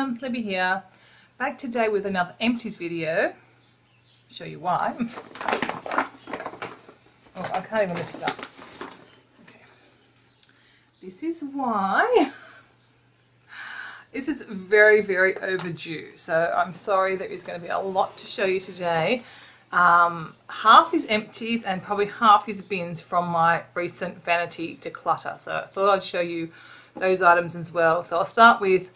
everyone, Libby here, back today with another Empties video. Show you why. Oh, I can't even lift it up. Okay. This is why. This is very, very overdue, so I'm sorry there is going to be a lot to show you today. Half is empties and probably half is bins from my recent vanity declutter, so I thought I'd show you those items as well. So I'll start with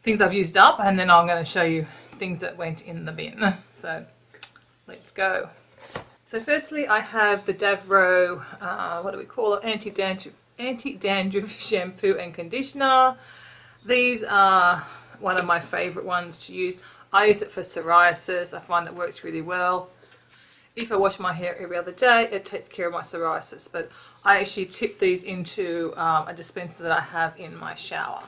things I've used up and then I'm going to show you things that went in the bin. So let's go. So firstly I have the Davro, what do we call it, anti-dandruff shampoo and conditioner. These are one of my favourite ones to use. I use it for psoriasis. I find it works really well. If I wash my hair every other day, it takes care of my psoriasis, but I actually tip these into a dispenser that I have in my shower.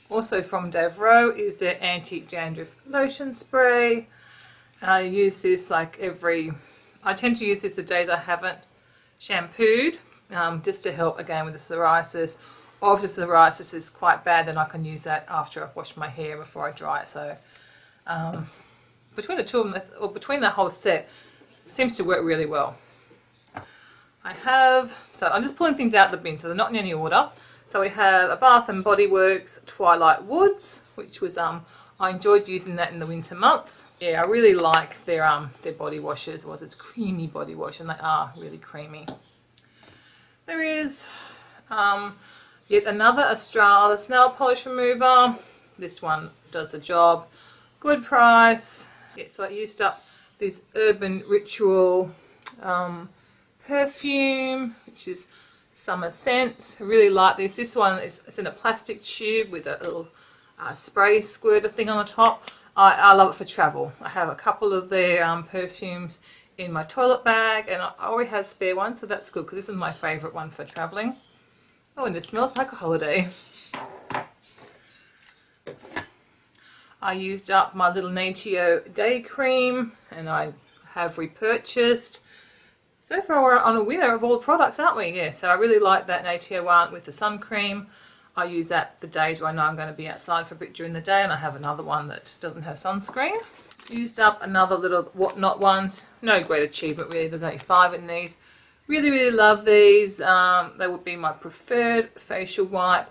Also from Davro is their anti-dandruff lotion spray. I use this like I tend to use this the days I haven't shampooed, just to help again with the psoriasis. Or if the psoriasis is quite bad, then I can use that after I've washed my hair before I dry it. So between the two of them, or between the whole set, it seems to work really well. So I'm just pulling things out of the bin, so they're not in any order. So we have a Bath and Body Works Twilight Woods, which was I enjoyed using that in the winter months. Yeah, I really like their body washes. It's creamy body wash, and they are really creamy. There is yet another Australia snail polish remover. This one does the job. Good price. Yeah, so I used up this Urban Ritual perfume, which is summer scent. I really like this. This one it's in a plastic tube with a little spray squirter thing on the top. I love it for travel. I have a couple of their perfumes in my toilet bag, and I already have spare one, so that's good because this is my favourite one for travelling. Oh, and it smells like a holiday. I used up my little Natio day cream, and I have repurchased. So far we're on a winner of all the products, aren't we? Yeah, so I really like that Natio one with the sun cream. I use that the days where I know I'm going to be outside for a bit during the day, and I have another one that doesn't have sunscreen. Used up another little Whatnot ones. No great achievement really, there's only 5 in these. Really, really love these. They would be my preferred facial wipe,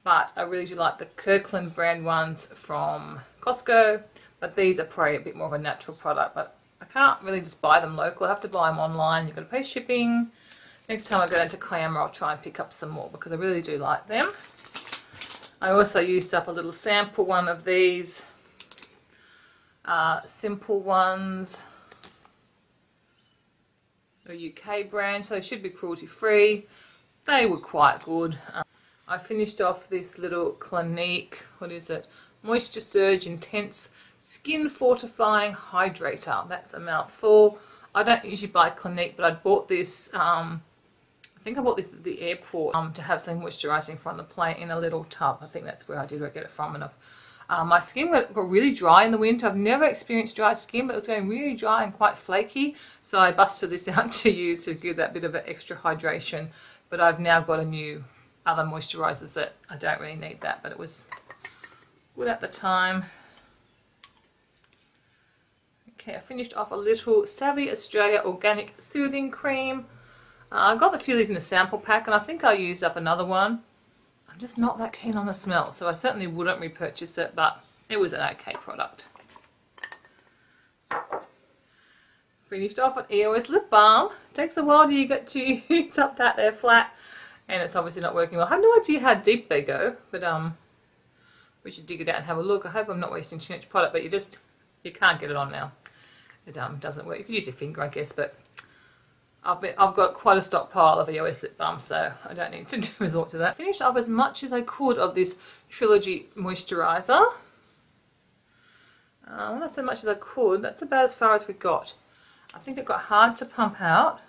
but I really do like the Kirkland brand ones from Costco, but these are probably a bit more of a natural product, but I can't really just buy them local. I have to buy them online. You've got to pay shipping. Next time I go down to Kiama, I'll try and pick up some more because I really do like them. I also used up a little sample one of these Simple Ones. A UK brand, so they should be cruelty free. They were quite good. I finished off this little Clinique, what is it? Moisture Surge Intense Skin Fortifying Hydrator. That's a mouthful. I don't usually buy Clinique, but I bought this, I think I bought this at the airport to have some moisturising from the plane in a little tub. I think that's where I get it from. And my skin got really dry in the winter. I've never experienced dry skin, but it was going really dry and quite flaky. So I busted this out to use to give that bit of an extra hydration. But I've now got other moisturisers that I don't really need that, but it was good at the time. Okay, I finished off a little Savvy Australia Organic Soothing Cream. I got a few of these in a sample pack, and I think I used up another one. I'm just not that keen on the smell, so I certainly wouldn't repurchase it, but it was an okay product. Finished off an EOS lip balm. Takes a while till you get to use up that they're flat, and it's obviously not working well. I have no idea how deep they go, but we should dig it out and have a look. I hope I'm not wasting too much product, but you can't get it on now. It doesn't work. You could use your finger, I guess, but I've got quite a stockpile of EOS lip balm, so I don't need to resort to that. Finished off as much as I could of this Trilogy moisturiser. When I say much as I could, that's about as far as we got. I think it got hard to pump out,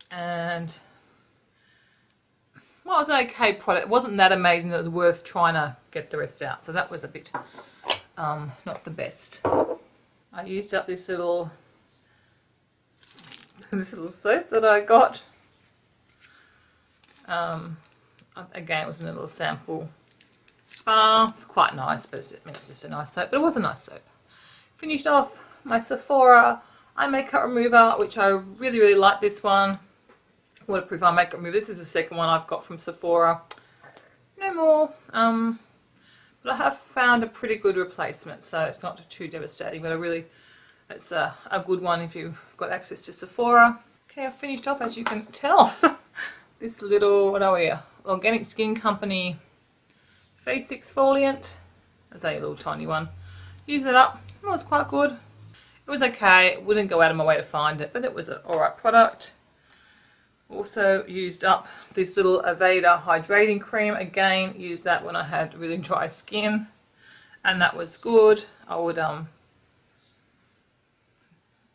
and well, it was an okay product. It wasn't that amazing that it was worth trying to get the rest out, so that was a bit not the best. I used up this little soap that I got Again, it was in a little sample bar. It's quite nice, but it's just a nice soap. But it was a nice soap. Finished off my Sephora eye makeup remover, which I really, really like this one. Waterproof eye makeup remover. This is the second one I've got from Sephora. No more. But I have found a pretty good replacement, so it's not too devastating. But it's a good one if you've got access to Sephora. Okay, I've finished off, as you can tell, this little, what are we, Organic Skin Company face exfoliant. There's a little tiny one. Used it up. It was quite good. It was okay. It wouldn't go out of my way to find it, but it was an alright product. Also used up this little Aveda hydrating cream. Again, used that when I had really dry skin, and that was good. I would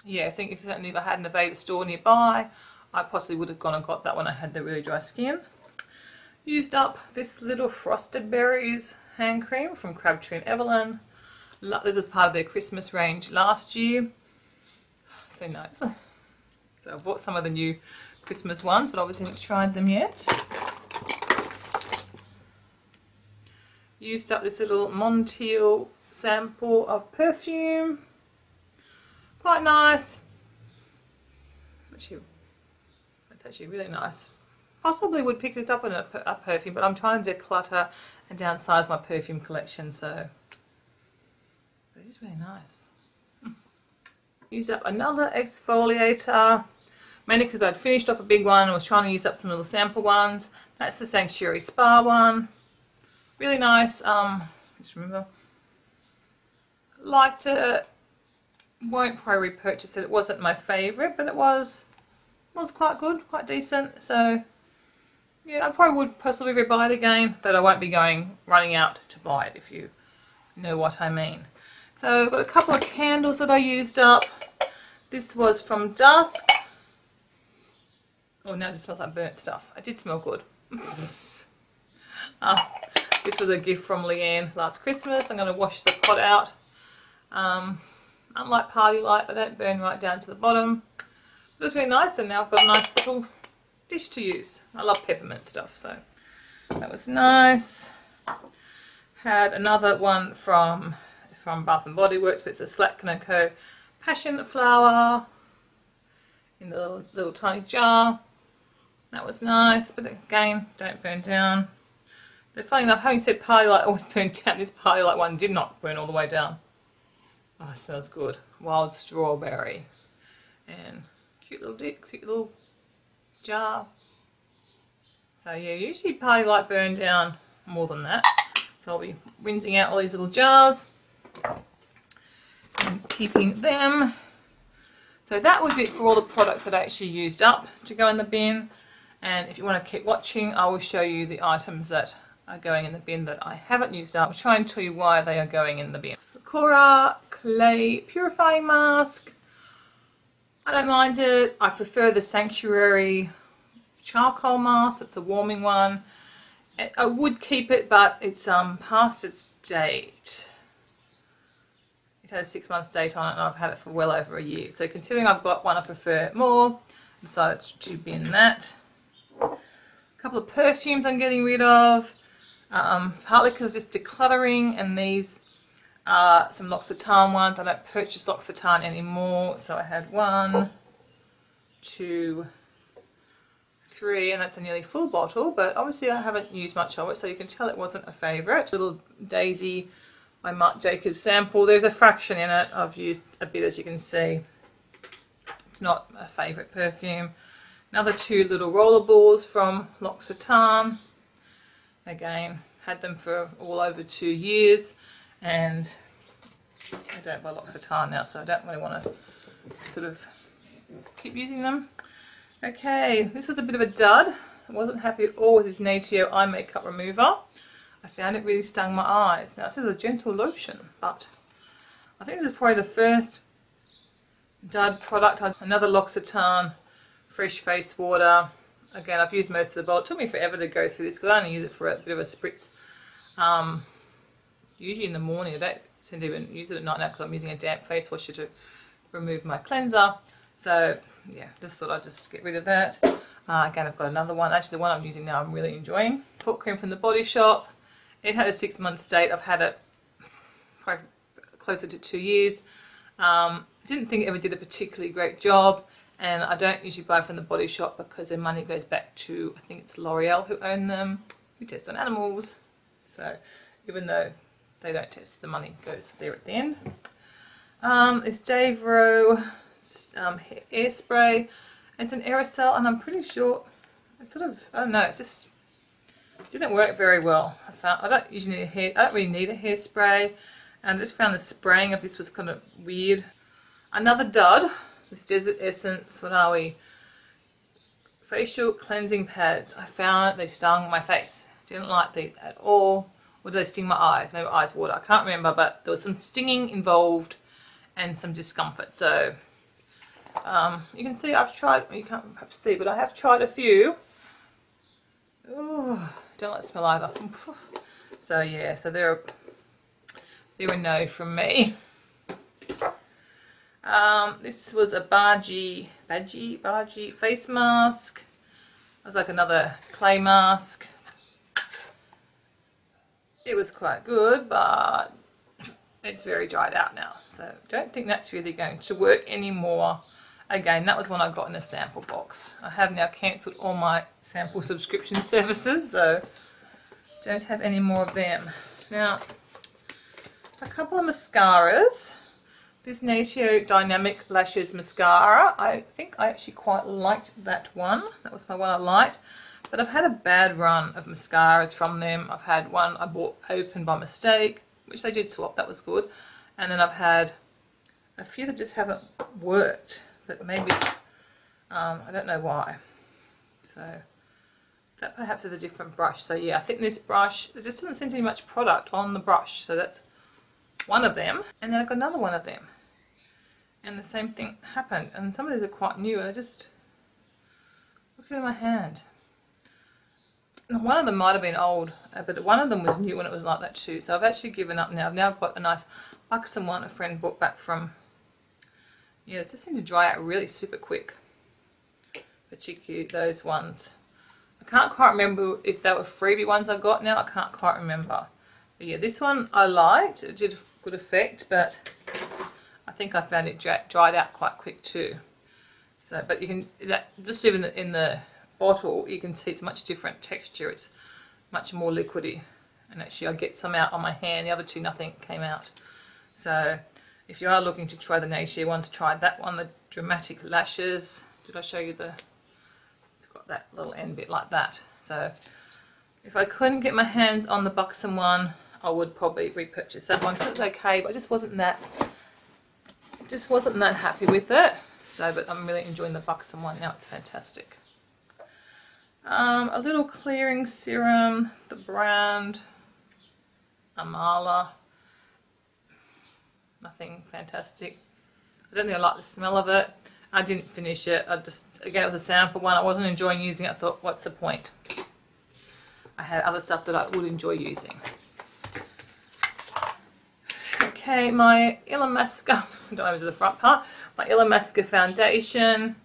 yeah, I think if I had an Aveda store nearby, I possibly would have gone and got that when I had the really dry skin. Used up this little Frosted Berries hand cream from Crabtree and Evelyn. This was part of their Christmas range last year. So nice. So I bought some of the new Christmas ones, but obviously haven't tried them yet. Used up this little Montiel sample of perfume. Quite nice. It's actually really nice. Possibly would pick this up in a perfume, but I'm trying to declutter and downsize my perfume collection, so it is really nice. Used up another exfoliator, mainly because I'd finished off a big one and was trying to use up some little sample ones. That's the Sanctuary Spa one. Really nice. Just remember, liked it. Won't probably repurchase it. It wasn't my favourite, but it was quite good, quite decent. So yeah, I probably would possibly rebuy it again, but I won't be running out to buy it, if you know what I mean. So I've got a couple of candles that I used up. This was from Dusk. Oh, now it just smells like burnt stuff. It did smell good. This was a gift from Leanne last Christmas. I'm going to wash the pot out. Unlike Party Light, they don't burn right down to the bottom. But it's really nice, and now I've got a nice little dish to use. I love peppermint stuff, so that was nice. Had another one from Bath and Body Works, but it's a Slack & Co. Passion Flower in the little tiny jar. That was nice, but again, don't burn down. But funny enough, having said Party Light always burned down, this Party Light one did not burn all the way down. Oh, it smells good. Wild strawberry. And cute little jar. So yeah, usually Party Light burn down more than that. So I'll be rinsing out all these little jars and keeping them. So that was it for all the products that I actually used up to go in the bin. And if you want to keep watching, I will show you the items that are going in the bin that I haven't used up. I'll try and tell you why they are going in the bin. Cora Clay Purifying Mask. I don't mind it. I prefer the Sanctuary Charcoal Mask. It's a warming one. I would keep it, but it's past its date. It has a 6 months date on it, and I've had it for well over a year. So considering I've got one I prefer it more, I decided to bin that. A couple of perfumes I'm getting rid of. Partly because it's decluttering, and these are some L'Occitane ones. I don't purchase L'Occitane anymore, so I had 1, 2, 3, and that's a nearly full bottle, but obviously I haven't used much of it, so you can tell it wasn't a favourite. Little Daisy by Marc Jacobs sample. There's a fraction in it. I've used a bit, as you can see. It's not a favourite perfume. Another 2 little rollerballs from L'Occitane. Again, had them for all over 2 years, and I don't buy L'Occitane now, so I don't really want to sort of keep using them. Okay, this was a bit of a dud. I wasn't happy at all with this Natio eye makeup remover. I found it really stung my eyes. Now it says a gentle lotion, but I think this is probably the first dud product. Another L'Occitane Fresh Face Water. Again, I've used most of the bottle. It took me forever to go through this because I only use it for a bit of a spritz. Usually in the morning. I don't tend to even use it at night now because I'm using a damp face washer to remove my cleanser. So yeah, just thought I'd just get rid of that. Again, I've got another one. Actually, the one I'm using now I'm really enjoying. foot cream from the Body Shop. It had a 6 month date. I've had it probably closer to 2 years. Didn't think it ever did a particularly great job, and I don't usually buy from the Body Shop because their money goes back to, I think it's L'Oreal who own them, who test on animals. So even though they don't test, the money goes there at the end. It's Dave Rowe hair spray. It's an aerosol, and I'm pretty sure it's sort of, I don't know, it just didn't work very well. I don't usually need I don't really need a hairspray, and I just found the spraying of this was kind of weird. Another dud, this Desert Essence, what are we? Facial cleansing pads. I found they stung my face. Didn't like these at all. Or did they sting my eyes? Maybe eyes water. I can't remember, but there was some stinging involved and some discomfort. So you can see I've tried, you can't perhaps see, but I have tried a few. Oh, don't like the smell either. So yeah, so they're a no from me. This was a Bargy face mask. It was like another clay mask. It was quite good, but it's very dried out now. So don't think that's really going to work anymore. Again, that was one I got in a sample box. I have now cancelled all my sample subscription services, so don't have any more of them. Now, a couple of mascaras. This Natio Dynamic Lashes Mascara. I think I actually quite liked that one. That was my one I liked. But I've had a bad run of mascaras from them. I've had one I bought open by mistake, which they did swap, that was good. And then I've had a few that just haven't worked, but maybe, I don't know why. So that perhaps is a different brush. So yeah, I think this brush, there just doesn't seem to be much product on the brush. So that's one of them. And then I've got another one of them. And the same thing happened. And some of these are quite new. I just, look at my hand. One of them might have been old, but one of them was new when it was like that too. So I've actually given up now. I've now got a nice buxom one a friend brought back from, yeah, it just seemed to dry out really super quick. Particularly those ones. I can't quite remember if they were freebie ones I got now. I can't quite remember. But yeah, this one I liked. It did a good effect, but I think I found it dried out quite quick too. So, but you can, just even in the bottle, you can see it's much different texture. It's much more liquidy, and actually I get some out on my hand. The other two, nothing came out. So if you are looking to try the Natio ones, try that one, the Dramatic Lashes. Did I show you the, it's got that little end bit like that. So if I couldn't get my hands on the buxom one, I would probably repurchase that one, because it's okay, but I just wasn't that happy with it. So, but I'm really enjoying the buxom one now. It's fantastic. A little clearing serum, the brand Amala. Nothing fantastic. I don't think I like the smell of it. I didn't finish it. I just, again, it was a sample one. I wasn't enjoying using it. I thought, what's the point? I had other stuff that I would enjoy using. Okay, my Illamasqua, don't over to the front part, my Illamasqua foundation.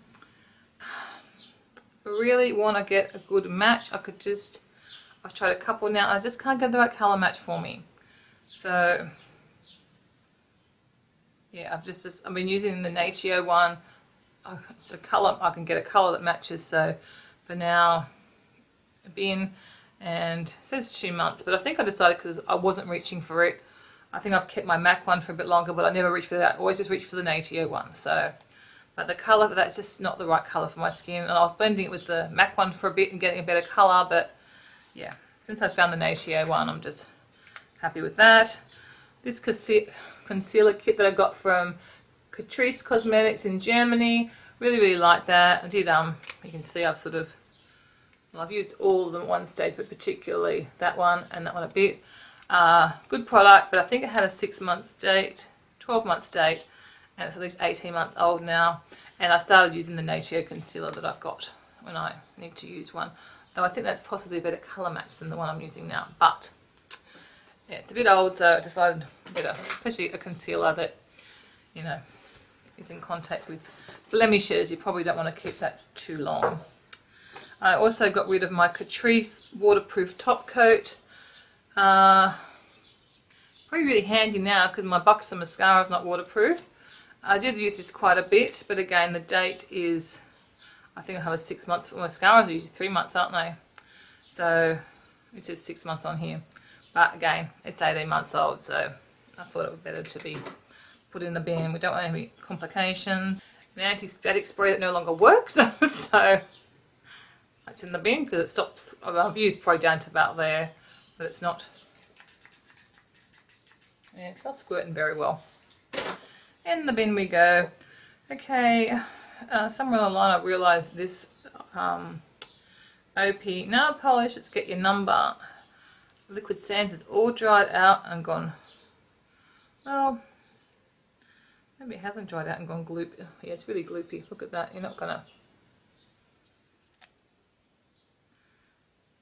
I really want to get a good match. I've tried a couple now, I just can't get the right colour match for me. So yeah, I've been using the Natio one. It's a colour, I can get a colour that matches. So for now, I've been, and it says 2 months, but I think I decided because I wasn't reaching for it. I think I've kept my MAC one for a bit longer, but I never reach for that. I always just reach for the Natio one. So, but the colour, that's just not the right colour for my skin. And I was blending it with the MAC one for a bit and getting a better colour, but yeah, since I found the Natio one, I'm just happy with that. This concealer kit that I got from Catrice Cosmetics in Germany, really like that. I did, you can see I've sort of, well, I've used all of them at one stage, but particularly that one and that one a bit. Good product, but I think it had a 6 months date, 12 months date, and it's at least 18 months old now. And I started using the Natio concealer that I've got when I need to use one, though I think that's possibly a better colour match than the one I'm using now. But yeah, it's a bit old, so I decided better, especially a concealer that, you know, is in contact with blemishes. You probably don't want to keep that too long. I also got rid of my Catrice waterproof top coat. Probably really handy now because my Buxom mascara is not waterproof. I did use this quite a bit, but again the date is, I think I have a 6 months for mascaras, are usually 3 months, aren't they? So it says 6 months on here, but again it's 18 months old, so I thought it was better to be put in the bin. We don't want any complications. An anti-static spray that no longer works, so it's in the bin because it stops. I've used probably down to about there, but it's not. Yeah, it's not squirting very well. In the bin we go. Okay, somewhere along the line I realised this OP nail polish, let's get your number. Liquid sands, it's all dried out and gone. Well, maybe it hasn't dried out and gone gloopy. Yeah, it's really gloopy. Look at that. You're not gonna.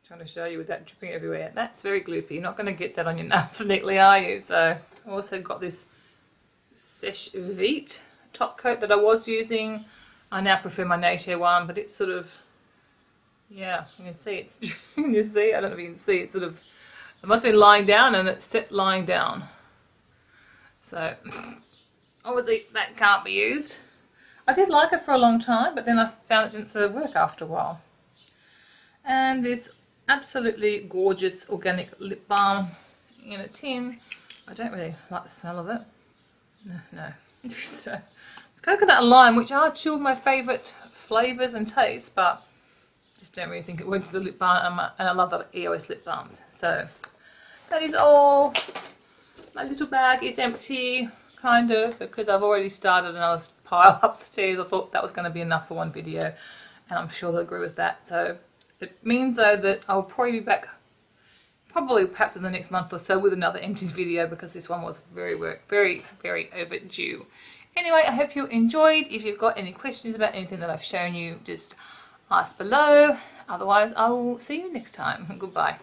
Trying to show you with that dripping everywhere. That's very gloopy. You're not going to get that on your nails neatly, are you? So I also got this Seche Vite top coat that I was using. I now prefer my Nature one, but it's sort of, yeah, you can see it's. Can you see? I don't know if you can see. It's sort of. It must have been lying down, and it's set lying down. So obviously that can't be used. I did like it for a long time, but then I found it didn't sort of work after a while. And this absolutely gorgeous organic lip balm in a tin. I don't really like the smell of it. No. So it's coconut and lime, which are two of my favourite flavours and tastes, but just don't really think it went to the lip balm, and I love the EOS lip balms. So that is all. My little bag is empty, kind of, because I've already started another pile upstairs. I thought that was going to be enough for one video, and I'm sure they'll agree with that. So it means though that I'll probably be back, probably perhaps in the next month or so, with another Empties video, because this one was very overdue. Anyway, I hope you enjoyed. If you've got any questions about anything that I've shown you, just ask below. Otherwise, I will see you next time. Goodbye.